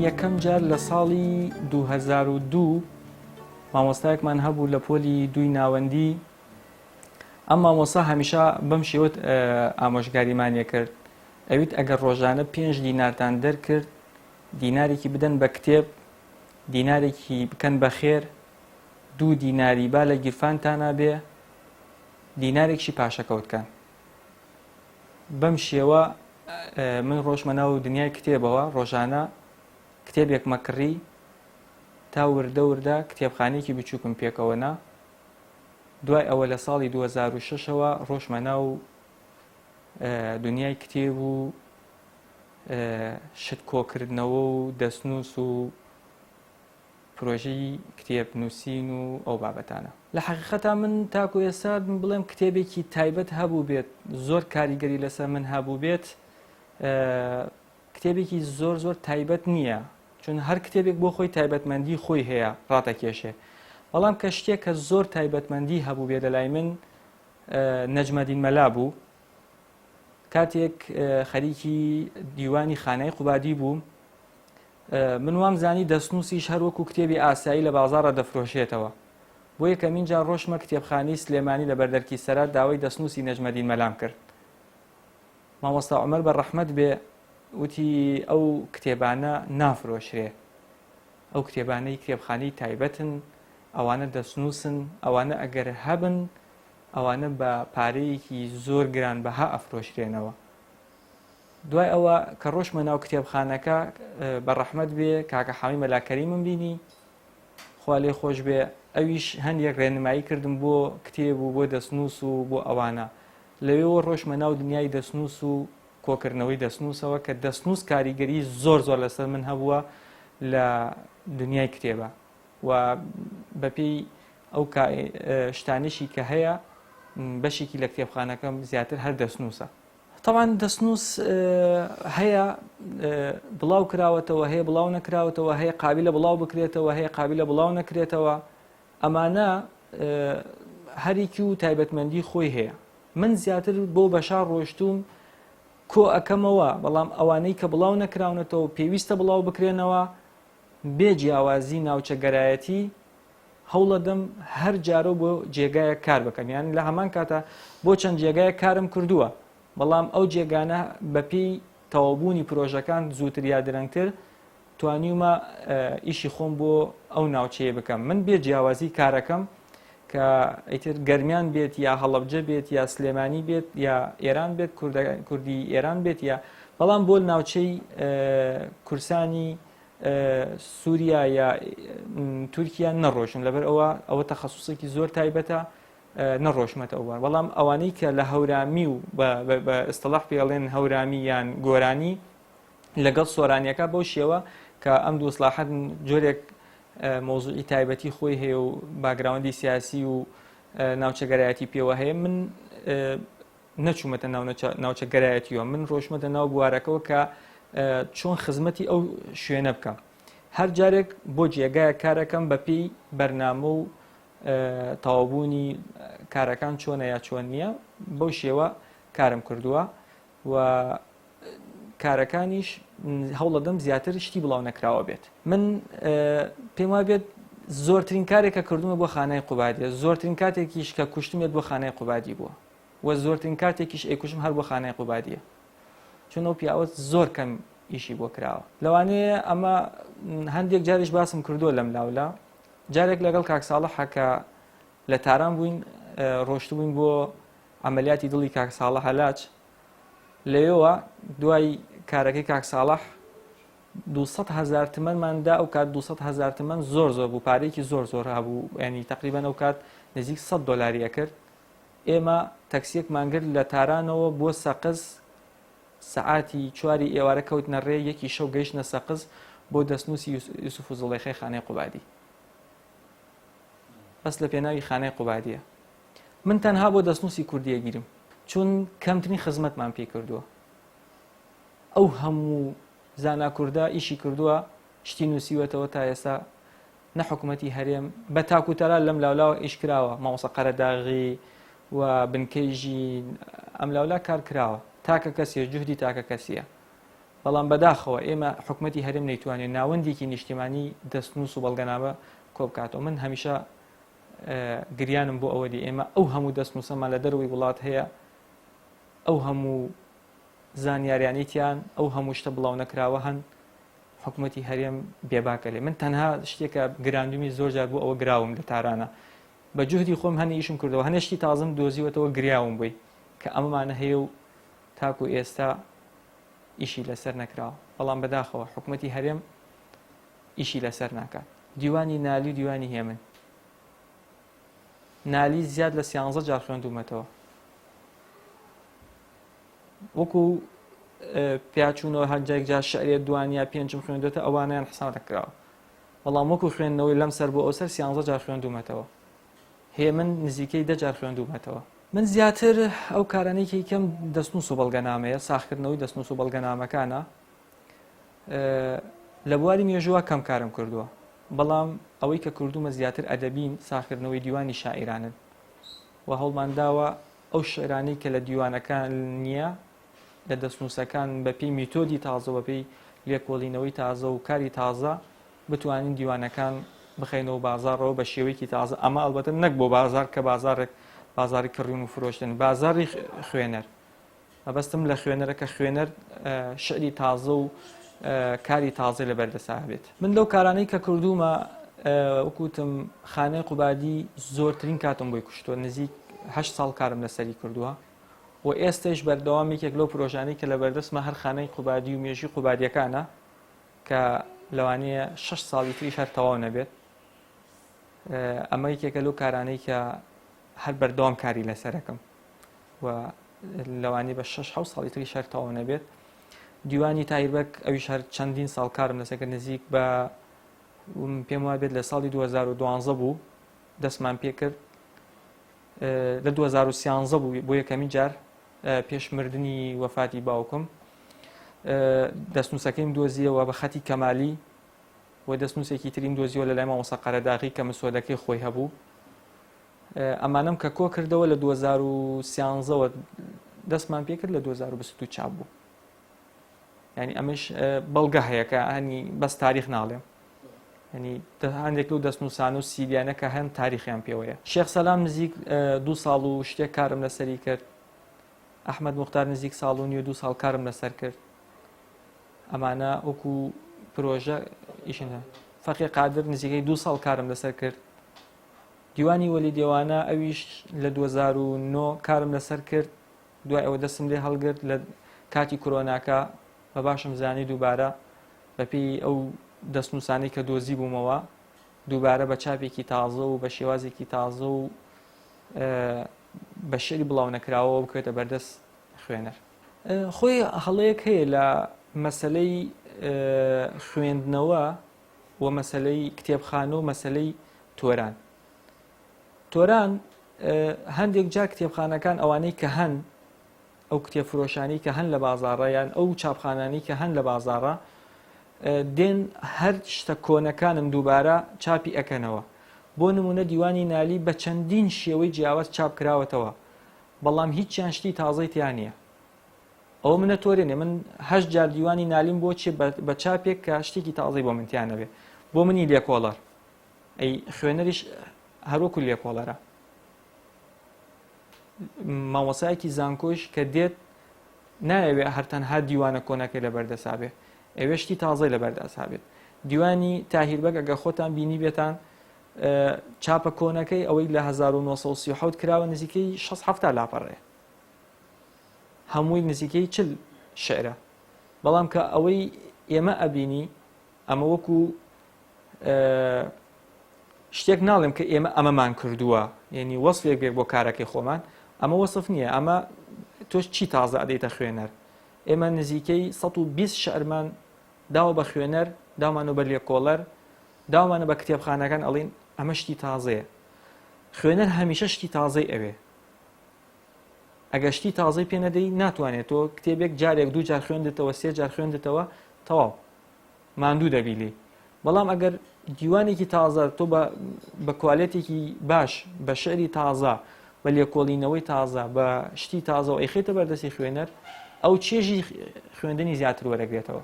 یەکەم جار لە ساڵی 2002 مامۆستایەکمان هەبوو لە پۆلی دووی ناوەندی. ئەم مامۆستا هەمیشە بەم شێوەت ئامۆژگاریمانیە کرد، ئەویت ئەگەر ڕۆژانە 5 دینارتان دەرکرد دینارێکی بدەن بە کتێب، دینارێکی بکەن بە خێر، 2 دیناری با لە گیرفانتانە بێ، دینارێکشی پاشەکەوتکان. بەم شێوە من ڕۆژمە ناو دنیای کتێبەوە، ڕۆژانە کتێبێک مەکڕی تا وردە وردە کتێبخانەیەکی بچووکم پێکەوەنا. دوای ئەوە لە ساڵی 2006ەوە ڕۆژمە ناو دنیای کتێب و شت کۆکردنەوە و دەستنووس و پرۆژەی کتێب نووسین و ئەو بابەتانە. لە حەقیقەتا من تاکو ئێستا بڵێم کتێبێکی تایبەت هەبوو بێت، زۆر کاریگەری لەسەر من هەبوو بێت، کتێبێکی زۆر تایبەت نییە، چون هەر کتێبێک بۆ خۆی تایبەتمەندی خۆی هەیە ڕاتەکێشێ. بەڵام کە شتێک کە زۆر تایبەتمەندی هەبوو بێت لە لای من نەجمەدین مەلا بوو. کاتێک خەریکی دیوانی خانەی قوبادی بووم، من وام زانی دەستنووسیش هەر وەکو کتێبی ئاسایی لە بازاڕە دەفرۆشێتەوە. بۆ یەکەمین جار ڕۆژمە کتێبخانەی سلێمانی لە بەردەرکی سەرات داوای دەستنووسی نەجمەدین مەلام کرد. مامۆستا عومەر بە ڕەحمەت بێ وتی ئەو کتێبانە نافرۆشرێ، ئەو کتێبانەی کتێبخانەی تایبەتن، ئەوانە دەستنووسن، ئەوانە ئەگەر هەبن ئەوانە بە پارەیەکی زۆر گران بەها ئەفرۆشرێنەوە. دوای ئەوە کە ڕۆژمە ناو کتێبخانەکە بە ڕەحمەت بێ کاکە حامی مەلاکەریمم بینی، خوا لێ خۆش بێ، ئەویش هەندێک ڕێنمایی کردم بۆ کتێب و بۆ دەستنووس و بۆ ئەوانە. لەوێەوە ڕۆژمە ناو دنیای دەستنووس و کۆکردنەوەی دەستنووسەوە کە دەستنووس کاریگەری زۆر لەسەر من هەبووە لە دنیای کتێبە و بەپێی ئەو شتانشی کە هەیە بەشێکی لە کتێبخانەکەم زیاتر هەر دەستنووسە. طبعاً دەستنووس هەیە بڵاو کراوەتەوە، هەیە بڵاو نەکراوەتەوە، هەیە قابلە بڵاو بکرێتەوە، هەیە قابلە بڵاو نەکرێتەوە. ئەمانە هەریکی و تایبەتمەندی خۆی هەیە. من زیاتر بۆ بەشار ڕۆشتوم کۆ ئەەکەمەوە، بەڵام ئەوانەی کە بڵاو نەکراونەتەوە پێویستە بڵاو بکرێنەوە بێ جیاوازی ناوچەگەرایەتی هەوڵەدەم هەر جارە بۆ جێگایە کار بکەم. یان لە هەمان کاتە بۆ چەند جێگایە کارم کردووە، بەڵام ئەو جێگانە بەپێی تەواوبوونی پرۆژەکان زووتر یا درەنگتر توانیومە ئیشی خۆم بۆ ئەو ناوچەیە بکەم. من بێ جیاوازی کارەکەم کە ئیتر گەرمیان بێت یا هەڵەبجە بێت یا سلێمانی بێت یا ئێران بێت، کوردی ئێران بێت، یا بەڵام بۆ ناوچەی کورسانی سووریا یا تورکیا نەڕۆشن، لەبەر ئەوە تەخەسوسێکی زۆر تایبەتە نەڕۆشمەتە ئەووان. بەڵام ئەوانەی کە لە هەورامی و بە ئەستەلاح پێڵێن هەورامی یان گۆرانی لەگەڵ سۆرانیەکە بەو شێوە کە ئەم دوو ئیسلاحات جۆرێک مۆزوعی تایبەتی خۆی هەیە و باگراوندی سیاسی و ناوچەگەرایەتی پێوە هەیە، من نەچوومەتە ناوچەگەرایەتیەوە، من ڕۆژمەتە ناو بوارەکەەوە کە چۆن خزمەتی ئەو شوێنە بکەم. هەر جارێک بۆ جێگایە کارەکەم بەپێی بەرنامە و تەواوبوونی کارەکان چۆنە یا چۆن نییە، بەو شێوە کارم کردووە و کارەکانیش هەوڵەدەم زیاتر شتی بڵاو نەکراوە بێت. من پێم وایە بێت زۆرترین کارێکە کردومە بۆ خانەی قوبادیە، زۆرترین کاتێکیش کە کوشتمێت بۆ خانەی قوبادی بووە و زۆرترین کاتێکیش ئەیکوشم هەر بۆ خانەی قوبادیە، چون ئەو پیاوە زۆر کەم ئیشی بۆ کراوە. لەوانەیە ئەمە هەندێک جاریش باسم کردووە لەم لاولا. جارێک لەگەڵ کاک ساڵح کە لە تاران بووین ڕۆشت بووین بۆ ئەمەلیاتی دڵی کاک ساڵح هەلاج، لەوێەوە دوای کارەکەی کاک ساڵح 200,000 تمەنماندا، ئەو کات 200,000 تمەن زۆر بوو، پارەیەکی زۆر هەبوو، ینی تقریبەن ئەو کات نزیک 100 دۆلاریە کرد. ئێمە تەکسیەکمان کرد لە تارانەوە بۆ سەقز، سەعاتی 4 ئێوارە کەوتنە ڕێ، یەکی شەو گەیشتنە سەقز بۆ دەستنووسی یوسف و زوڵەیخەی خانەی قوبادی. بەس لە پێناوی خانەی قوبادیە. من تەنها بۆ دەستنووسی کوردیە گیرم، چون کەمترین خزمەتمان پێ کردووە. ئەو هەموو زانا کووردا ئیشی کردووە، شتی نووسیوەتەوە تا ئێستا، نە حکوومەتی هەرێم بە تاکوتەرا لەم لاولاوە ئیش کراوە، مامۆستا قەرەداغی و بنکەیژی ئەم لاولا کار کراوە، تاکە کەسیە، جوهدی تاکە کەسیە. بەڵام بەداخەوە ئێمە حکوومەتی هەرێم نەیتوانێت ناوەندێکی نیشتیمانی دەستنووس و بەڵگەنامە کۆ بکاتەوە. من هەمیشە گریانم بۆ ئەوەی ئێمە ئەو هەموو دەستنووسەمان لە دەروی وڵات هەیە، ئەو هەموو زانیاریانیتیان ئەو هەموو شتە بڵاو نەکراوە هەن حکوومەتی هەرێم بێباکە لێ. من تەنها شتێکە گراندومی زۆر جار بوو ئەوە گراوم لە تارانە بە جوهدی خۆم هەنی ئیشم کردەوە، هەنێشتی تازم دۆزیوەتەوە گریاوم بووی کە ئەمەمانە هەیە و تاکو ئێستا ئیشی لەسەر نەکراوە. بەڵام بەداخەوە حکوومەتی هەرێم ئیشی لەسەر ناکات. دیوانی نالی و دیوانی هێمن، نالی زیاد لە 13 جار خوێندومەتەوە، وەکو پیاچوونەوە هەنجێک جار شعرێت دوانیا پێنجم خوێندوێتە ئەوانیان حساب نەکراوە، بەڵام وەکو خوێندنەوەی لەم سەر بۆ ئەو سەر 13 جار خوێندومەتەوە. هێمن نزیکەی 10 جار خوێندومەتەوە. من زیاتر ئەو کارانەی کەم دەستنووس و بەڵگەنامەیە، ساختکردنەوەی دەستنووس و بەڵگەنامەکانە لە بواری مێژووە کەم کارم کردووە، بەڵام ئەوەی کە کردومە زیاتر ئەدەبین ساختکردنەوەی دیوانی شاعیرانن و هەوڵمانداوە ئەو شعرانەی کە لە دیوانەکان نییە لە دەستنووسەکان بەپێی میتۆدی تازە و بەپێی لێکۆڵینەوەی تازە و کاری تازە بتوانین دیوانەکان بخەینەوە بازارەوە بە شێوەیەکی تازە. ئەمە ئەڵبەتە نەک بۆ بازار کە بازاری کڕین و فرۆشتن، بازاری خوێنەر. مەبەستم لە خوێنەرەکە خوێنەر شعری تازە و کاری تازە لە بەردەسا بێت. من لەو کارانەی کە کردومە وەکوتم خانەی قوبادی زۆرترین کاتم بۆی کوشتووە، نزیک 8 ساڵ کارم لەسەری کردووە و ئێستش بەردەوامێکێک لەو پرۆژانەی کە لە بەردەستمە هەر خانەی قوبادی و مێژووی قوبادیەکانە کە لەوانەیە 6 ساڵی تریش هەر تەواو نەبێت. ئەمە یەکێکە لەو کارانەی کە هەر بەردەوام کاری لەسەرەکەم و لەوانی بە 6 ساڵی تریش هەر تەواو نەبێت. دیوانی تایربەک ئەویش هەر چەندین ساڵ کارم لەسەر نزیک بە پێم وایە بێت لە ساڵی 2012 بوو دەستمان پێ کرد، لە 2013 بوو بۆ یەکەمین جار پێشمردنی وەفاتی باوکم دەستنووسەکەیم دۆزیەوە بە خەتی کەمالی و دەستنووسێکی تریم دۆزیەوە لە لای مامۆستا قەرەداغی کە مسۆدەکەی خۆی هەبوو. ئەمانەم کە کۆ کردەوە لە 2013ەوە دەستمان پێ کرد لە 2022 چاپ بوو. ینی ئەمەش بەڵگە هەیە کە هەنی بەس تاریخ ناڵێم، ینی هەندێک لەو دەستنووسان و سیریانە کە هەن تاریخیان پێوەیە. شێخ سەلام نزیک 2 ساڵ و شتێک کارم لەسەری کرد، ئەحمەد موختار نزیک ساڵ و نیوە 2 ساڵ کارم لەسەر کرد. ئەمانە وەکو پرۆژە ئیشنە. فەقی قادر نزیکەی 2 ساڵ کارم لەسەر کرد. دیوانی وەلی دێوانە ئەویش لە 2009 کارم لەسەر کرد، دوای ئەوە دەستم لێ هەڵگرت لە کاتی کۆرۆناکە بە باشم زانی دووبارە بەپێی ئەو دەستنووسانەی کە دۆزی بوومەوە دووبارە بە چاپێکی تازە و بە شێوازێکی تازە و بە شعری بڵاو نەکراوە بکوێتە بەردەست خوێنەر. خۆی هەڵەیەک هەیە لە مەسەلەی خوێندنەوە و مەسەلەی کتێبخانە و مەسەلەی تۆران. تۆران هەندێک جار کتێبخانەکان ئەوانەی کە هەن ئەو کتێبفرۆشانی کە هەن لە بازاڕە یان ئەو چاپخانانی کە هەن لە بازاڕە دێن هەر شتە کۆنەکانم دووبارە چاپی ئەکەنەوە. بۆ نمونە دیوانی نالی بە چەندین شێوەی جیاواز چاپ کراوەتەوە، بەڵام هیچیان شتی تازەی تیان نییە. ئەوە منە تۆرێنێ من 8 جار دیوانی نالیم بۆچێ بە چاپێک کە شتێکی تازەی بۆ منتیانەوێ. بۆ منی لێکۆڵەر ئەی خوێنەریش هەروەکو لێکۆڵەرە. مامۆسایەکی زانکۆش کە دێت نایەوێ هەرتەنها دیوانە کۆنەکەی لە بەردەسا بێت، ئەوێ شتی تازەی لە بەردەسا بێت. دیوانی تاهیربەگ ئەگە خۆتان بینی بێتان چاپە کۆنەکەی ئەوەی لە 1937 کراوە نزیکەی 6 لاپەڕێ، هەمووی نزیکەی 40 شعرە. بەڵام کە ئەوەی ئێمە ئەبینی ئەمە وەکو شتێک ناڵێم کە ئێمە ئەمەمان کردووە، یعنی وەسفێک بێک بۆ کارەکەی خۆمان، ئەمە وەسف نییە. ئەمە تۆش چی تازە ئەدەیتە خوێنەر. ئێمە نزیکەی 120 شعرمان داوە بە خوێنەر، داومانە بە لێکۆڵەر، داومانە بە کتێبخانەکان ئەڵین ئەمە شتی تازەیە. خوێنەر هەمیشە شتی تازەی ئەوێ. ئەگەر شتی تازەی پێ نەدەی ناتوانێت تۆ کتێبێک جارێک 2 جار خوێندتەوە 3 جار خوێندتەوە تەواو ماندوو دەبیلی. بەڵام ئەگەر دیوانێکی تازە تۆ بە کوالێتێکی باش بە شعری تازە بە لێکۆڵینەوەی تازە بە شتی تازە و ئەیخێتە بەردەستی خوێنەر ئەو چێژی خوێندنی زیاتر وەرەگرێتەوە.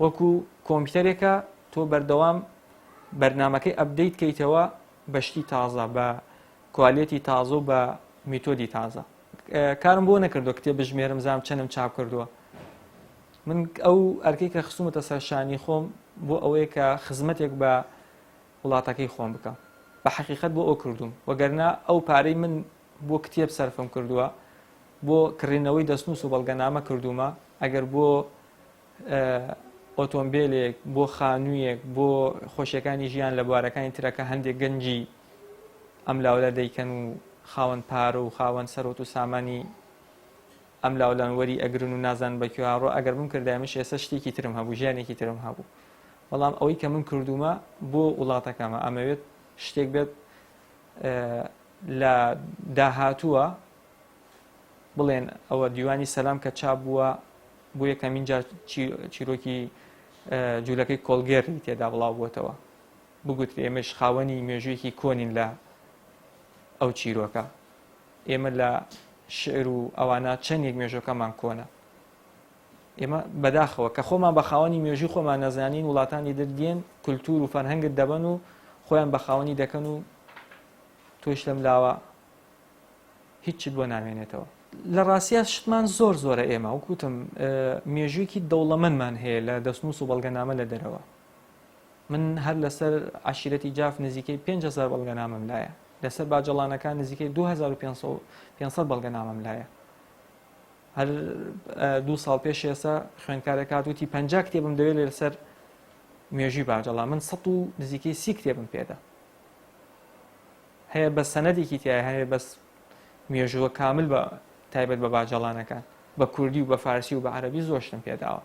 وەکو کۆمپیوتەرێکە تۆ بەردەوام بەرنامەکەی ئەپدەیت کەیتەوە بە شتی تازە، بە کوالیەتی تازە و بە میتۆدی تازە. کارم بۆ نەکردو کتێب بژمێرم زام چەندم چاپ کردووە. من ئەو ئەرکەی کە خستومەتە سەرشانی خۆم بۆ ئەوەیە کە خزمەتێک بە وڵاتەکەی خۆم بکەم. بە حەقیقەت بۆ ئەو کردوم، وەگەرنا ئەو پارەی من بۆ کتێب سەرفم کردووە، بۆ کڕینەوەی دەستنووس و بەڵگەنامە کردومە، ئەگەر بۆ ئۆتۆمبیلێک، بۆ خانوویەک، بۆ خۆشیەکانی ژیان لە بوارەکانی ترەکە هەندێک گەنجی ئەم لاولە دەیکەن و خاوەن پارە و خاوەن سەرۆت و سامانی ئەم لاولانوەری ئەگرن و نازان بە کوێڕۆ ئەگەر بم کردایمش ئێستا شتێکی ترم هەبوو، ژیانێکی ترم هەبوو. بەڵام ئەوەی کە من کردومە بۆ وڵاتەکەمە ئەمەوێت شتێک بێت لە داهاتووە بڵێن ئەوە دیوانی سەلام کە چاپ بووە بۆ یەکەمین جار چیرۆکی جوولەکەی کۆڵگێڕی تێدا بڵاو بووتەوە، بگوترێ ئێمەش خاوەنی مێژوویەکی کۆنین لە ئەو چیرۆکە، ئێمە لە شعر و ئەوانە چەندێک مێژۆکەمان کۆنە. ئێمە بەداخەوە کە خۆمان بە خاوەنی مێژووی خۆمان نەزانین، وڵاتانی دەردێن کولتور و فەرهەنگت دەبن و خۆیان بە خاوەنی دەکەن و تۆش لەم لاوە هیچت بۆ نامێنێتەوە. لە ڕاستیە شتمان زۆر زۆرە ئێمە وەکوتم مێژوویەکی دەوڵەمەندمان هەیە لە دەستنووس و بەڵگەنامە لە دەرەوە. من هەر لەسەر عەشیرەتی جاف نزیکەی 5,000 بەڵگەنامەم لایە، لەسەر باجەڵانەکان نزیکەی 2500 بەڵگەنامەم لایە. هەر 2 ساڵ پێش ئێستا خوێندکارێک هاتووتی 50 کتێبم دەوێت لەسەر مێژووی باجەڵان، من 100 و نزیکەی 30 کتێبم پێدا هەیە، بە سەنەدێکی تایە هەیە، بەس مێژووە کامل بە تایبەت بە باجەڵانەکان بە کوردی و بە فارسی و بە عەرەبی زۆر شتم پێداوە.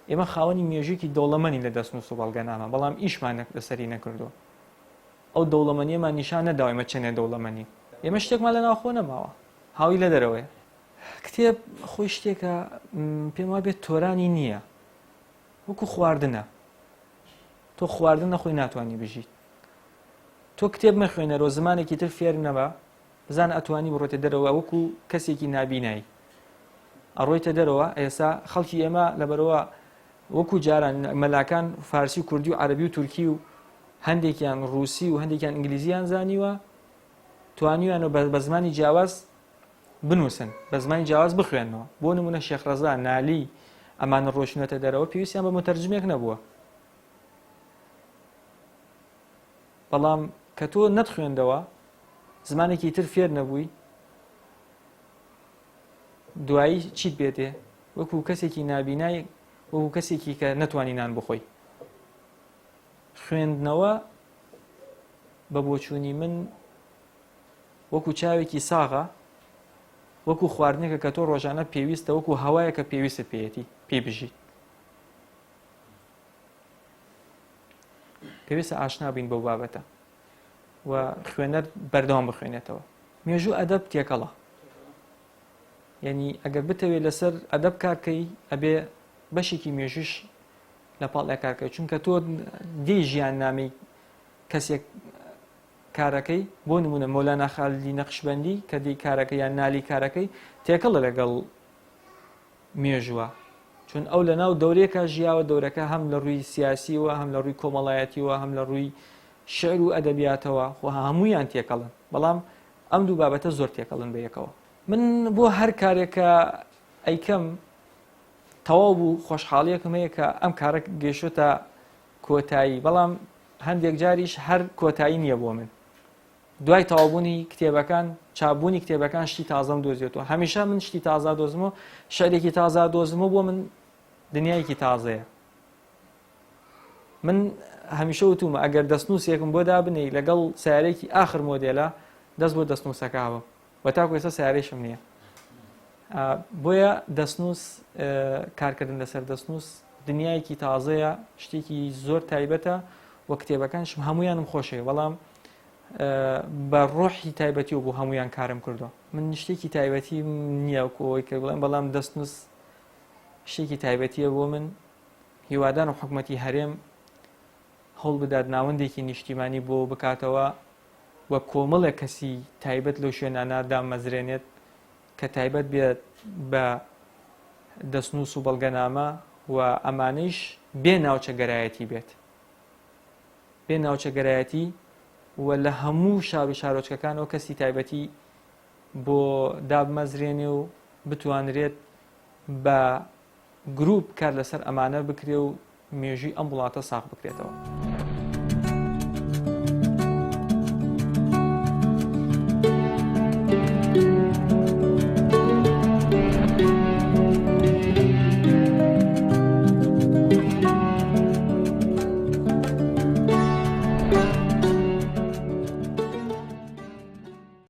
ئێمە خاوەنی مێژوویەکی دەوڵەمەندین لە دەستنووس و بەڵگەنامە، بەڵام ئیشمان لەسەری نەکردووە. ئەو دەوڵەمەندیەمان نیشان نەداوە ئێمە چەندێک دەوڵەمەندین. ئێمە شتێکمان لە ناوخۆ نەماوە، هاوی لە دەرەوەیە. کتێب خۆی شتێکە پێم وابێت تۆرانی نییە، وەکو خواردنە. تۆ خواردن نەخۆی ناتوانانی بژیت. تۆ کتێب مەخوێنەرەوە زمانێکی تر فێر نەبە، بزان ئەتوانی بڕۆیتە دەرەوە وەکو کەسێکی نابینایی ئەڕۆیتە دەرەوە. ئێستا خەڵکی ئێمە لەبەرەوە وەکو جاران مەلاکان فارسی و کوردی و عەرەبی و تورکی و هەندێکیان ڕووسی و هەندێکیان ئینگلیزیان زانیوە، توانیویانەوە بە زمانی جیاواز بنووسن، بە زمانی جیاواز بخوێنەوە. بۆ نمونە شێخ ڕەزا، نالی، ئەمانە ڕۆشنێتە دەرەوە پێویستیان بە متەرجمێک نەبووە. بەڵام کە تۆ نەتخوێندەوە، زمانێکی تر فێر نەبووی، دوایی چیت بێتێ؟ وەکو کەسێکی نابینای، وەکو کەسێکی کە نەتوانی نان بخۆی. خوێندنەوە بە بۆچوونی من وەکو چاوێکی ساغە، وەکو خواردنێکە کە تۆ ڕۆژانە پێویستە، وەکو هەوایە کە پێویستت پێیەتی پێی بژیت. پێویستە ئاشنا بین بەو بابەتە و خوێنەر بەردەوام بخوێنێتەوە. مێژوو ئەدەب تێکەڵە، یعنی ئەگەر بتەوێت لەسەر ئەدەب کارکەی ئەبێ بەشێکی مێژوش لە پاڵی کارکەی، چونکە تۆ دێی ژیان نامی کەسێک کارەکەی، بۆ نمونە مەولانا خالیدی نەقشبەندی کە دێی کارەکەی یان نالی کارەکەی تێکەڵە لەگەڵ مێژووە، چون ئەو لە ناو دەورێکە ژیاوە، دەورەکە هەم لە ڕووی سیاسیوە، هەم لە ڕووی کۆمەڵایەتیوە، هەم لە ڕووی شعر و ئەدەبیاتەوە، خۆ هەموویان تێکەڵن، بەڵام ئەم دوو بابەتە زۆر تێکەڵن بە یەکەوە. من بۆ هەر کارێکە ئەیکەم تەواو بوو خۆشحاڵیەکم هەیە کە ئەم کارە گەیشتە کۆتایی، بەڵام هەندێک جاریش هەر کۆتایی نییە بۆ من. دوای تەواوبوونی کتێبەکان، چاپبوونی کتێبەکان شتی تازەم دۆزێتەوە. هەمیشە من شتی تازا دۆزمەوە، شعرێکی تازا دۆزمەوە، بۆ من دنیایەکی تازەیە. من هەمیشە وتومە ئەگەر دەستنووسێکم بۆ دابنێ لەگەڵ سیارەیەکی ئاخر مۆدێلە، دەست بۆ دەستنووسەکە بم، وە تاکو ئێستا سیارەیەشم نییە. بۆیە دەستنووس، کارکردن لەسەر دەستنووس دنیایەکی تازەیە، شتێکی زۆر تایبەتە، وە کتێبەکانشم هەمویانم خۆشەوە، بەڵام بە ڕۆحی تایبەتی و بۆ هەمویان کارم کردووە. من شتێکی تایبەتی نییە وەکەوەی کە بڵێم، بەڵام دەستنووس شتێکی تایبەتیە بۆ من. هیوادارم حکومەتی هەرێم هەوڵ بدات ناوەندێکی نیشتیمانی بۆ بکاتەوە وە کۆمەڵێک کەسی تایبەت لەو شوێنانە دامەزرێنێت کە تایبەت بێت بە دەستنووس و بەڵگەنامە و ئەمانەیش بێ ناوچەگەرایەتی بێت، بێ ناوچەگەرایەتی و لە هەموو شاوی شارۆچکەکانەوە کەسی تایبەتی بۆ دابمەزرێنێ و بتوانرێت بە گروپ کار لەسەر ئەمانە بکرێ و مێژووی ئەم وڵاتە ساغ بکرێتەوە.